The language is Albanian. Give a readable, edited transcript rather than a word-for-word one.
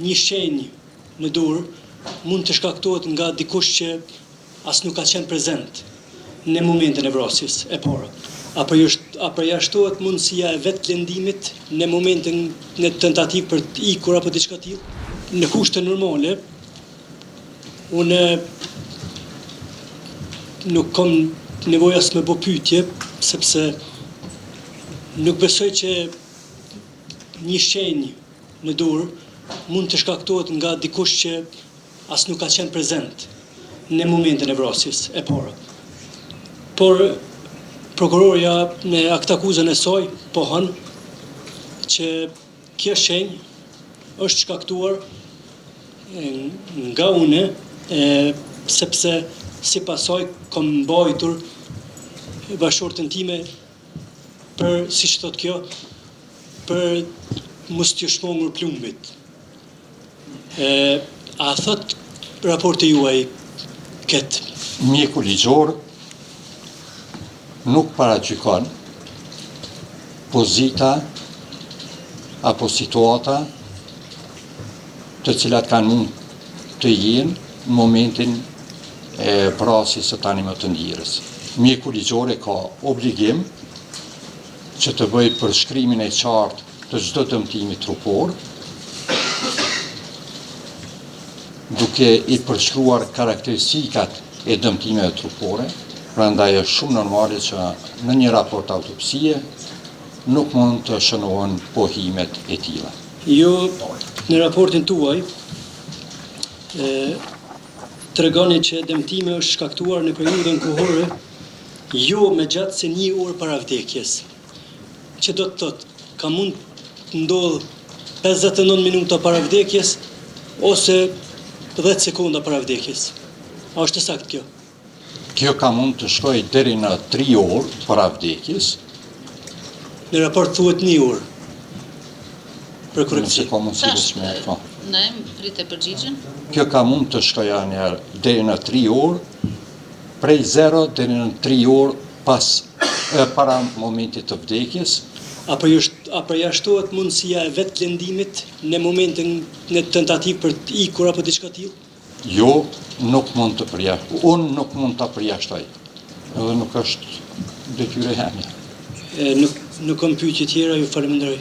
një shenjë në dur mund të shkaktohet nga dikush që as nuk ka qenë prezent në momentin e vrasjes e parë. Apo jashtohet mundësia e vetë lëndimit në momentin në tentativë për të ikur apo diçka tillë. Në kushte normale, unë nuk kam nevojë as me bë pyetje, sepse nuk besoj që një shenjë në dur mund të shkaktohet nga dikush që as nuk ka qenë prezent në momentin e vrasjes e parë. Por prokurorja në aktakuzën e saj pohon që kjo shenjë është shkaktuar nga une, sepse sipas saj kam mbajtur bashkëshortën time për, siç thot kjo, për mos t'ju shmongur plumbit. A thot raporti juaj këtë? Mjeku ligjor nuk paragjykon pozita apo situata të cilat kanë mund të jenë në momentin e vrasjes së tani më të ndjerës. Mjeku ligjor ka obligim që të bëjë përshkrimin e qartë të çdo dëmtimi trupor, duke i përshkruar karakteristikat e dëmtimeve trupore. Prandaj është shumë normale që në një raport autopsie nuk mund të shënohen pohimet e tilla. Ju në raportin tuaj tregoni që dëmtimi është shkaktuar në periudhën kohore jo me gjatë se 1 orë para vdekjes. Që do të thotë, ka mund të ndodhë 59 minuta para vdekjes ose 10 sekonda para vdekjes. A është saktë kjo? Kjo ka mund të shkojë deri në 3 orë para vdekjes. Në raport thuhet 1 orë. Për korrekci. Nëse ka mundësi të shme, po. Ne pritet përgjigjen. Kjo ka mund të shkojë njëherë deri në 3 orë, prej 0 deri në 3 orë para momentit të vdekjes. Apo jashtohet mundësia e vetë lëndimit në momentin në tentativë për të ikur apo diçka tillë? Jo, nuk mund të përjashtoj. Unë nuk mund të përjashtoj. Edhe nuk është detyre jeme. Nuk kam pyetje tjera, ju falenderoj.